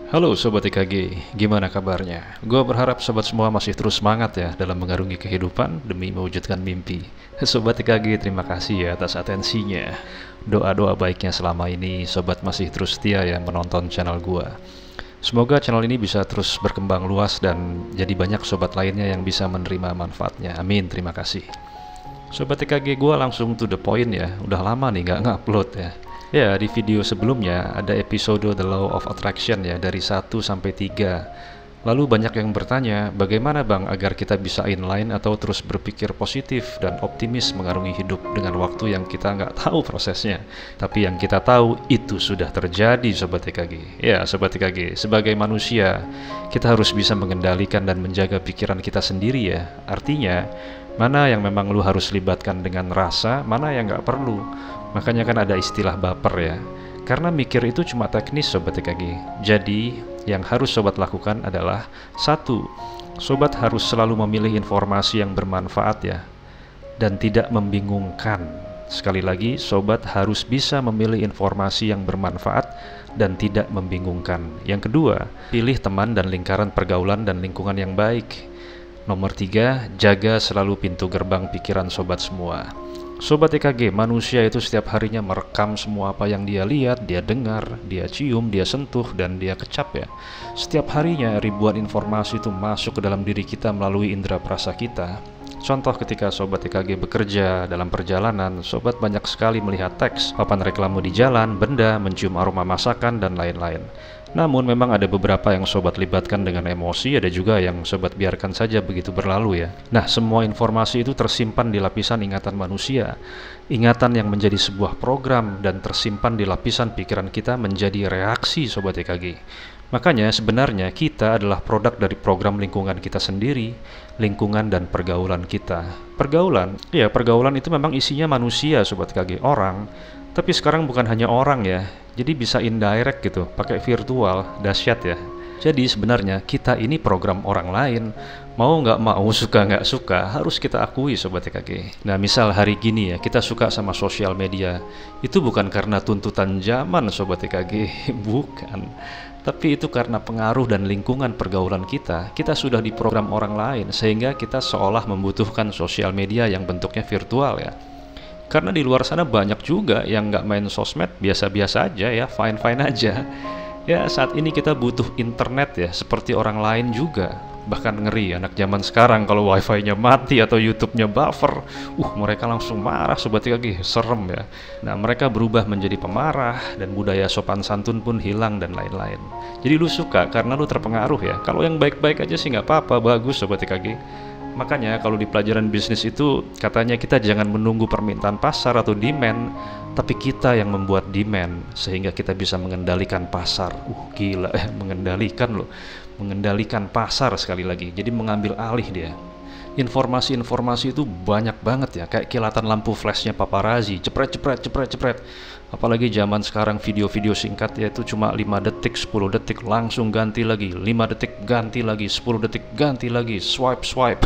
Halo Sobat IKG, gimana kabarnya? Gue berharap sobat semua masih terus semangat ya dalam mengarungi kehidupan demi mewujudkan mimpi. Sobat IKG, terima kasih ya atas atensinya. Doa-doa baiknya selama ini sobat masih terus setia ya menonton channel gue. Semoga channel ini bisa terus berkembang luas dan jadi banyak sobat lainnya yang bisa menerima manfaatnya. Amin, terima kasih. Sobat IKG, gue langsung to the point ya. Udah lama nih nggak ngupload ya. Ya, di video sebelumnya ada episode The Law of Attraction ya, dari 1 sampai 3. Lalu banyak yang bertanya, bagaimana bang agar kita bisa inline atau terus berpikir positif dan optimis mengarungi hidup dengan waktu yang kita nggak tahu prosesnya. Tapi yang kita tahu itu sudah terjadi Sobat IKG. Ya, Sobat IKG, sebagai manusia, kita harus bisa mengendalikan dan menjaga pikiran kita sendiri ya. Artinya, mana yang memang lu harus libatkan dengan rasa, mana yang nggak perlu. Makanya kan ada istilah baper ya. Karena mikir itu cuma teknis Sobat IKG. Jadi yang harus sobat lakukan adalah 1. Sobat harus selalu memilih informasi yang bermanfaat ya, dan tidak membingungkan. Sekali lagi, sobat harus bisa memilih informasi yang bermanfaat dan tidak membingungkan. Yang kedua, pilih teman dan lingkaran pergaulan dan lingkungan yang baik. Nomor 3, jaga selalu pintu gerbang pikiran sobat semua. Sobat IKG, manusia itu setiap harinya merekam semua apa yang dia lihat, dia dengar, dia cium, dia sentuh, dan dia kecap ya. Setiap harinya ribuan informasi itu masuk ke dalam diri kita melalui indera perasa kita. Contoh ketika Sobat IKG bekerja dalam perjalanan, sobat banyak sekali melihat teks, papan reklame di jalan, benda, mencium aroma masakan, dan lain-lain. Namun memang ada beberapa yang sobat libatkan dengan emosi, ada juga yang sobat biarkan saja begitu berlalu ya. Nah, semua informasi itu tersimpan di lapisan ingatan manusia. Ingatan yang menjadi sebuah program dan tersimpan di lapisan pikiran kita menjadi reaksi Sobat IKG. Makanya sebenarnya kita adalah produk dari program lingkungan kita sendiri, lingkungan dan pergaulan kita. Pergaulan itu memang isinya manusia Sobat IKG, orang. Tapi sekarang bukan hanya orang ya, jadi bisa indirect gitu, pakai virtual, dahsyat ya. Jadi sebenarnya kita ini program orang lain, mau nggak mau, suka nggak suka, harus kita akui Sobat IKG. Nah misal hari gini ya, kita suka sama sosial media, itu bukan karena tuntutan zaman Sobat IKG, bukan. Tapi itu karena pengaruh dan lingkungan pergaulan kita sudah diprogram orang lain, sehingga kita seolah membutuhkan sosial media yang bentuknya virtual ya. Karena di luar sana banyak juga yang nggak main sosmed, biasa-biasa aja ya, fine-fine aja. Ya saat ini kita butuh internet ya, seperti orang lain juga. Bahkan ngeri anak zaman sekarang kalau wifi-nya mati atau YouTube-nya buffer, mereka langsung marah Sobat IKG, serem ya. Nah mereka berubah menjadi pemarah dan budaya sopan santun pun hilang dan lain-lain. Jadi lu suka karena lu terpengaruh ya. Kalau yang baik-baik aja sih nggak apa-apa, bagus Sobat IKG. Makanya kalau di pelajaran bisnis itu katanya kita jangan menunggu permintaan pasar atau demand, tapi kita yang membuat demand sehingga kita bisa mengendalikan pasar. Gila mengendalikan loh. Mengendalikan pasar sekali lagi. Jadi mengambil alih dia. Informasi-informasi itu banyak banget ya, kayak kilatan lampu flashnya paparazzi, cepret. Apalagi zaman sekarang video-video singkat yaitu cuma 5 detik, 10 detik langsung ganti lagi, 5 detik ganti lagi, 10 detik ganti lagi, swipe.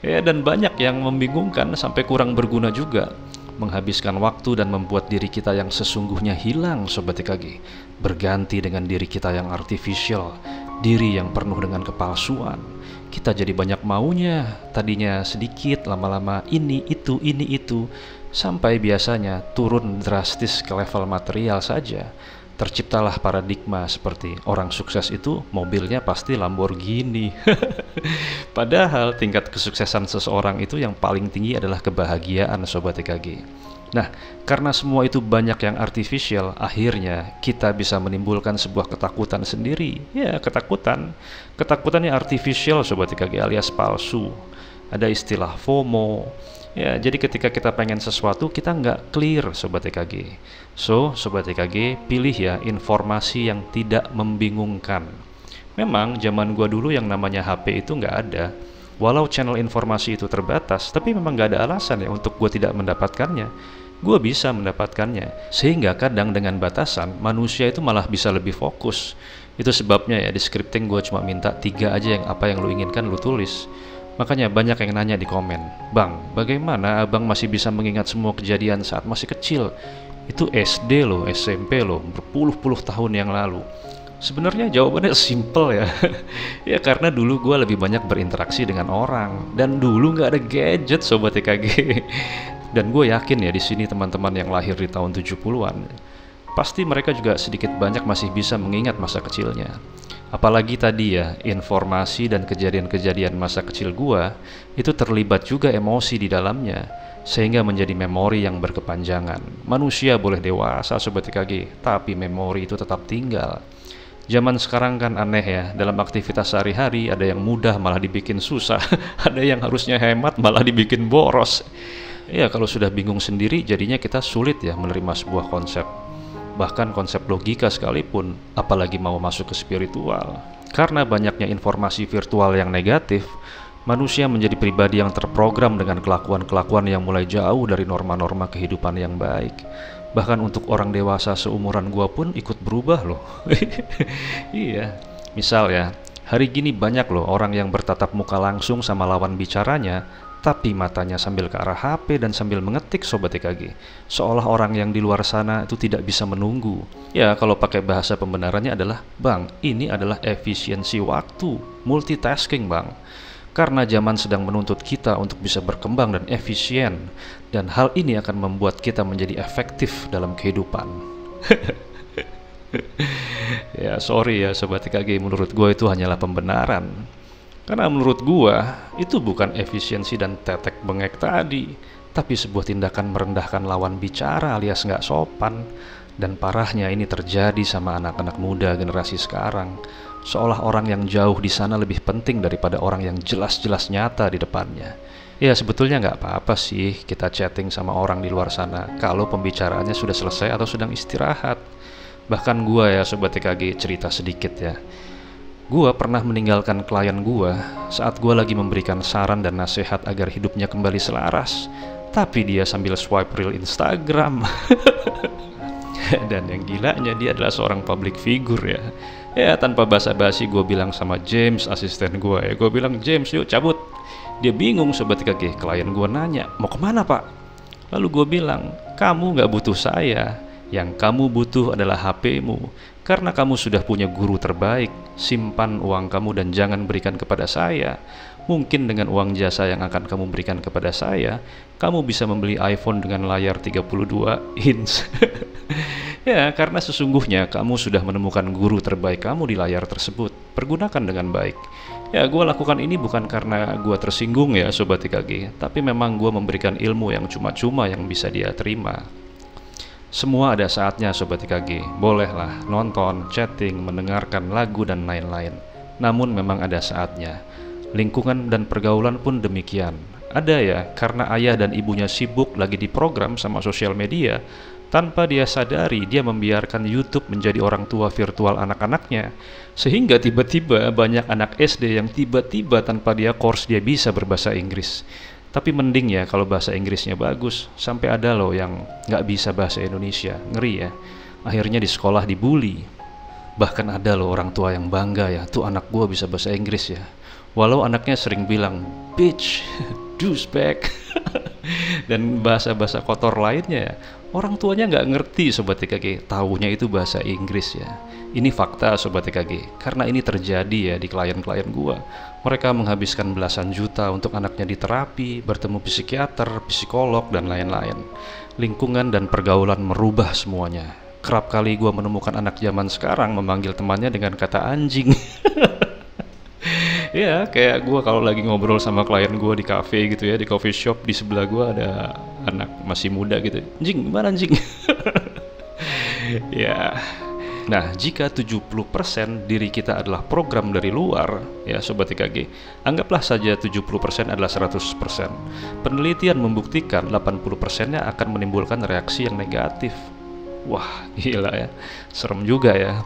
Ya, dan banyak yang membingungkan sampai kurang berguna juga, menghabiskan waktu dan membuat diri kita yang sesungguhnya hilang Sobat IKG, berganti dengan diri kita yang artificial, diri yang penuh dengan kepalsuan. Kita jadi banyak maunya, tadinya sedikit, lama-lama ini itu, sampai biasanya turun drastis ke level material saja. Terciptalah paradigma seperti orang sukses itu mobilnya pasti Lamborghini. Padahal tingkat kesuksesan seseorang itu yang paling tinggi adalah kebahagiaan Sobat IKG. Nah, karena semua itu banyak yang artificial, akhirnya kita bisa menimbulkan sebuah ketakutan sendiri. Ya, ketakutan yang artificial Sobat IKG alias palsu. Ada istilah FOMO. Ya, jadi ketika kita pengen sesuatu, kita nggak clear Sobat IKG. So, Sobat IKG, pilih ya informasi yang tidak membingungkan. Memang zaman gua dulu yang namanya HP itu nggak ada. Walau channel informasi itu terbatas, tapi memang nggak ada alasan ya untuk gua tidak mendapatkannya. Gua bisa mendapatkannya. Sehingga kadang dengan batasan, manusia itu malah bisa lebih fokus. Itu sebabnya ya di scripting gua cuma minta 3 aja yang apa yang lu inginkan lu tulis. Makanya banyak yang nanya di komen, "Bang, bagaimana abang masih bisa mengingat semua kejadian saat masih kecil? Itu SD loh, SMP loh, berpuluh-puluh tahun yang lalu." Sebenarnya jawabannya simple ya. Ya karena dulu gue lebih banyak berinteraksi dengan orang, dan dulu nggak ada gadget sobat TKG. Dan gue yakin ya di sini teman-teman yang lahir di tahun 70-an, pasti mereka juga sedikit banyak masih bisa mengingat masa kecilnya. Apalagi tadi ya, informasi dan kejadian-kejadian masa kecil gua itu terlibat juga emosi di dalamnya, sehingga menjadi memori yang berkepanjangan. Manusia boleh dewasa sobat TKG, tapi memori itu tetap tinggal. Zaman sekarang kan aneh ya, dalam aktivitas sehari-hari ada yang mudah malah dibikin susah, ada yang harusnya hemat malah dibikin boros. Ya kalau sudah bingung sendiri jadinya kita sulit ya menerima sebuah konsep. Bahkan konsep logika sekalipun, apalagi mau masuk ke spiritual. Karena banyaknya informasi virtual yang negatif, manusia menjadi pribadi yang terprogram dengan kelakuan-kelakuan yang mulai jauh dari norma-norma kehidupan yang baik. Bahkan untuk orang dewasa seumuran gua pun ikut berubah loh. Iya, misal ya, hari gini banyak loh orang yang bertatap muka langsung sama lawan bicaranya, tapi matanya sambil ke arah HP dan sambil mengetik sobat TKG. Seolah orang yang di luar sana itu tidak bisa menunggu. Ya kalau pakai bahasa pembenarannya adalah, Bang, ini adalah efisiensi waktu, multitasking bang. Karena zaman sedang menuntut kita untuk bisa berkembang dan efisien, dan hal ini akan membuat kita menjadi efektif dalam kehidupan. Ya sorry ya sobat TKG, menurut gue itu hanyalah pembenaran. Karena menurut gua itu bukan efisiensi dan tetek bengek tadi, tapi sebuah tindakan merendahkan lawan bicara alias nggak sopan. Dan parahnya ini terjadi sama anak-anak muda generasi sekarang, seolah orang yang jauh di sana lebih penting daripada orang yang jelas-jelas nyata di depannya. Ya sebetulnya nggak apa-apa sih kita chatting sama orang di luar sana kalau pembicaraannya sudah selesai atau sedang istirahat. Bahkan gua ya sobat TKG cerita sedikit ya. Gua pernah meninggalkan klien gua saat gua lagi memberikan saran dan nasihat agar hidupnya kembali selaras, tapi dia sambil swipe reel Instagram. Dan yang gilanya dia adalah seorang public figure ya. Ya tanpa basa-basi gue bilang sama James, asisten gue ya, gue bilang, James yuk cabut. Dia bingung sobat TKG, klien gue nanya, mau kemana pak? Lalu gue bilang, kamu gak butuh saya, yang kamu butuh adalah HP-mu. Karena kamu sudah punya guru terbaik, simpan uang kamu dan jangan berikan kepada saya. Mungkin dengan uang jasa yang akan kamu berikan kepada saya, kamu bisa membeli iPhone dengan layar 32 inch. Ya, karena sesungguhnya kamu sudah menemukan guru terbaik kamu di layar tersebut. Pergunakan dengan baik. Ya, gue lakukan ini bukan karena gue tersinggung ya sobat TKG, tapi memang gue memberikan ilmu yang cuma-cuma yang bisa dia terima. Semua ada saatnya sobat TKG, bolehlah nonton, chatting, mendengarkan lagu dan lain-lain. Namun memang ada saatnya. Lingkungan dan pergaulan pun demikian. Ada ya, karena ayah dan ibunya sibuk lagi di program sama sosial media, tanpa dia sadari dia membiarkan YouTube menjadi orang tua virtual anak-anaknya. Sehingga tiba-tiba banyak anak SD yang tiba-tiba tanpa dia course dia bisa berbahasa Inggris. Tapi mending ya kalau bahasa Inggrisnya bagus. Sampai ada loh yang nggak bisa bahasa Indonesia, ngeri ya. Akhirnya di sekolah dibully. Bahkan ada loh orang tua yang bangga ya, tuh anak gua bisa bahasa Inggris ya. Walau anaknya sering bilang, bitch, douchebag, dan bahasa-bahasa kotor lainnya ya. Orang tuanya nggak ngerti sobat TKG, taunya itu bahasa Inggris ya. Ini fakta sobat TKG, karena ini terjadi ya di klien-klien gua. Mereka menghabiskan belasan juta untuk anaknya di terapi, bertemu psikiater, psikolog, dan lain-lain. Lingkungan dan pergaulan merubah semuanya. Kerap kali gua menemukan anak zaman sekarang memanggil temannya dengan kata anjing. Ya kayak gue kalau lagi ngobrol sama klien gue di cafe gitu ya, di coffee shop, di sebelah gue ada anak masih muda gitu, anjing gimana anjing. Ya, nah jika 70% diri kita adalah program dari luar ya sobat TKG, anggaplah saja 70% adalah 100%. Penelitian membuktikan 80%-nya akan menimbulkan reaksi yang negatif. Wah gila ya, serem juga ya.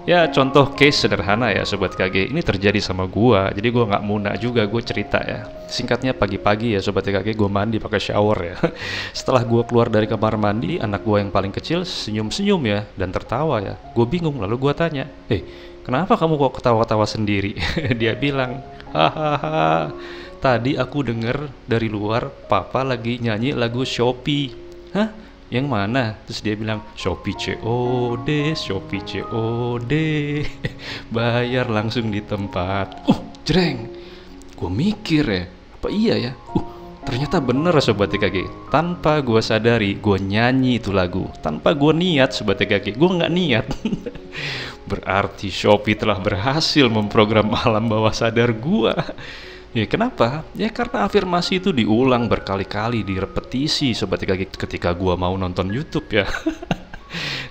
Ya contoh case sederhana ya sobat KG, ini terjadi sama gua, jadi gua nggak muna juga, gue cerita ya. Singkatnya pagi-pagi ya sobat KG, gue mandi pakai shower ya. Setelah gua keluar dari kamar mandi, anak gua yang paling kecil senyum-senyum ya dan tertawa ya. Gue bingung, lalu gua tanya, kenapa kamu kok ketawa-tawa sendiri? Dia bilang, hahaha, tadi aku denger dari luar papa lagi nyanyi lagu Shopee. Hah? Yang mana? Terus dia bilang, Shopee COD, Shopee COD. Bayar langsung di tempat. Jreng. Gue mikir ya, apa iya ya? Ternyata bener Sobat TKG. Tanpa gue sadari, gue nyanyi itu lagu. Tanpa gue niat Sobat TKG, gue nggak niat. Berarti Shopee telah berhasil memprogram alam bawah sadar gue. Ya kenapa? Ya karena afirmasi itu diulang berkali-kali, direpetisi Sobat TKG ketika gue mau nonton YouTube ya.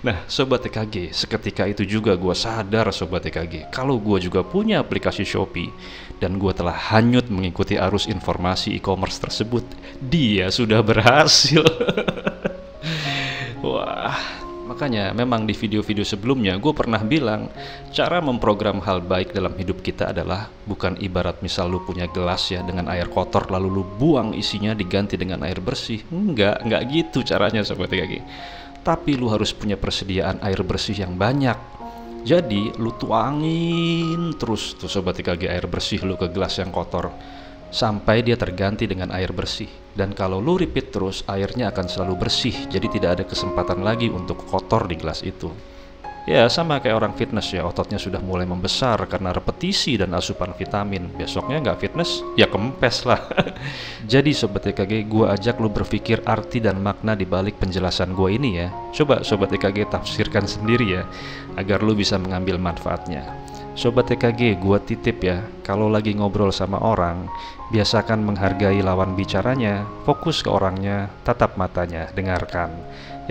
Nah Sobat TKG, seketika itu juga gue sadar Sobat TKG, kalau gue juga punya aplikasi Shopee dan gue telah hanyut mengikuti arus informasi e-commerce tersebut. Dia sudah berhasil. Wah, makanya memang di video-video sebelumnya gue pernah bilang, cara memprogram hal baik dalam hidup kita adalah bukan ibarat misal lu punya gelas ya dengan air kotor lalu lu buang isinya diganti dengan air bersih. Enggak gitu caranya Sobat TKG. Tapi lu harus punya persediaan air bersih yang banyak. Jadi lu tuangin terus tuh Sobat TKG air bersih lu ke gelas yang kotor sampai dia terganti dengan air bersih. Dan kalau lu repeat terus, airnya akan selalu bersih. Jadi tidak ada kesempatan lagi untuk kotor di gelas itu. Ya sama kayak orang fitness ya, ototnya sudah mulai membesar karena repetisi dan asupan vitamin. Besoknya nggak fitness, ya kempes lah. Jadi Sobat TKG, gue ajak lu berpikir arti dan makna di balik penjelasan gue ini ya. Coba Sobat TKG tafsirkan sendiri ya, agar lu bisa mengambil manfaatnya. Sobat TKG, gue titip ya, kalau lagi ngobrol sama orang, biasakan menghargai lawan bicaranya, fokus ke orangnya, tatap matanya, dengarkan.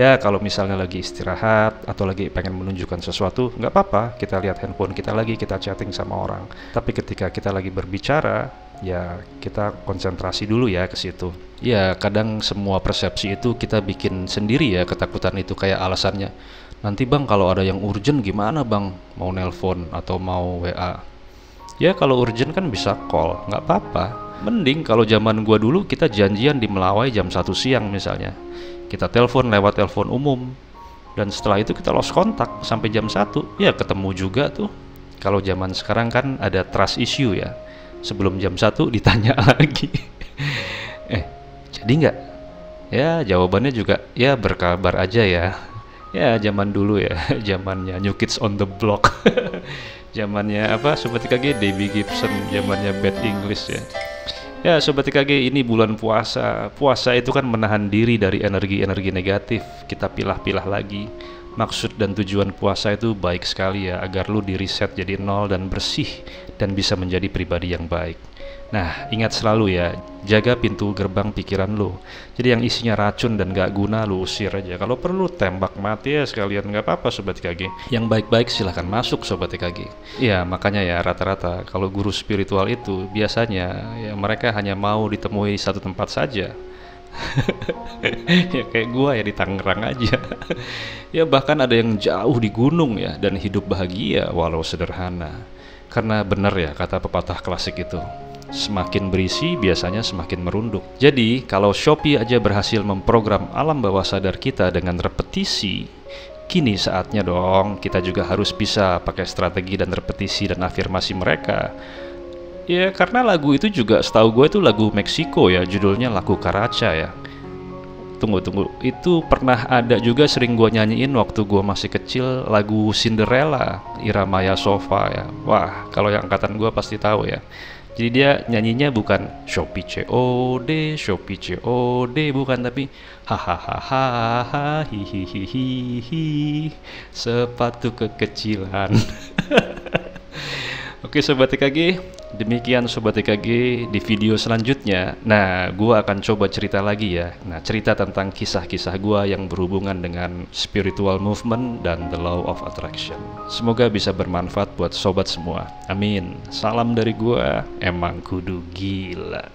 Ya kalau misalnya lagi istirahat atau lagi pengen menunjukkan sesuatu, nggak apa-apa, kita lihat handphone kita lagi, kita chatting sama orang. Tapi ketika kita lagi berbicara, ya kita konsentrasi dulu ya ke situ. Ya kadang semua persepsi itu kita bikin sendiri ya, ketakutan itu kayak alasannya. Nanti bang kalau ada yang urgent gimana bang? Mau nelpon atau mau WA? Ya kalau urgent kan bisa call, nggak apa-apa. Mending kalau zaman gua dulu kita janjian di Melawai jam 1 siang misalnya. Kita telepon lewat telepon umum. Dan setelah itu kita lost kontak sampai jam 1. Ya ketemu juga tuh. Kalau zaman sekarang kan ada trust issue ya. Sebelum jam 1 ditanya lagi. Jadi nggak? Ya jawabannya juga ya berkabar aja ya. Ya zaman dulu ya, zamannya New Kids on the Block. Zamannya apa Sobat TKG, Debbie Gibson, zamannya Bad English ya. Ya Sobat TKG, ini bulan puasa. Puasa itu kan menahan diri dari energi-energi negatif. Kita pilah-pilah lagi. Maksud dan tujuan puasa itu baik sekali ya, agar lu di reset jadi nol dan bersih dan bisa menjadi pribadi yang baik. Nah ingat selalu ya, jaga pintu gerbang pikiran lu. Jadi yang isinya racun dan gak guna lu usir aja. Kalau perlu tembak mati ya sekalian, gak apa-apa Sobat TKG. Yang baik-baik silahkan masuk Sobat TKG. Ya makanya ya rata-rata kalau guru spiritual itu biasanya ya mereka hanya mau ditemui satu tempat saja. Ya kayak gua ya di Tangerang aja. Ya bahkan ada yang jauh di gunung ya dan hidup bahagia walau sederhana. Karena benar ya kata pepatah klasik itu, semakin berisi biasanya semakin merunduk. Jadi kalau Shopee aja berhasil memprogram alam bawah sadar kita dengan repetisi, kini saatnya dong kita juga harus bisa pakai strategi dan repetisi dan afirmasi mereka. Ya karena lagu itu juga setahu gue itu lagu Meksiko ya, judulnya Lagu Caracha ya. Tunggu, itu pernah ada juga sering gue nyanyiin waktu gue masih kecil, lagu Cinderella, Irama Yasofa ya. Wah, kalau yang angkatan gue pasti tahu ya. Jadi dia nyanyinya bukan Shopee COD, Shopee COD, bukan, tapi hahaha hihihihi sepatu kekecilan. Oke Sobat TKG, demikian Sobat TKG di video selanjutnya. Nah, gua akan coba cerita lagi ya. Nah, cerita tentang kisah-kisah gua yang berhubungan dengan spiritual movement dan the law of attraction. Semoga bisa bermanfaat buat sobat semua. Amin. Salam dari gua, emang kudu gila.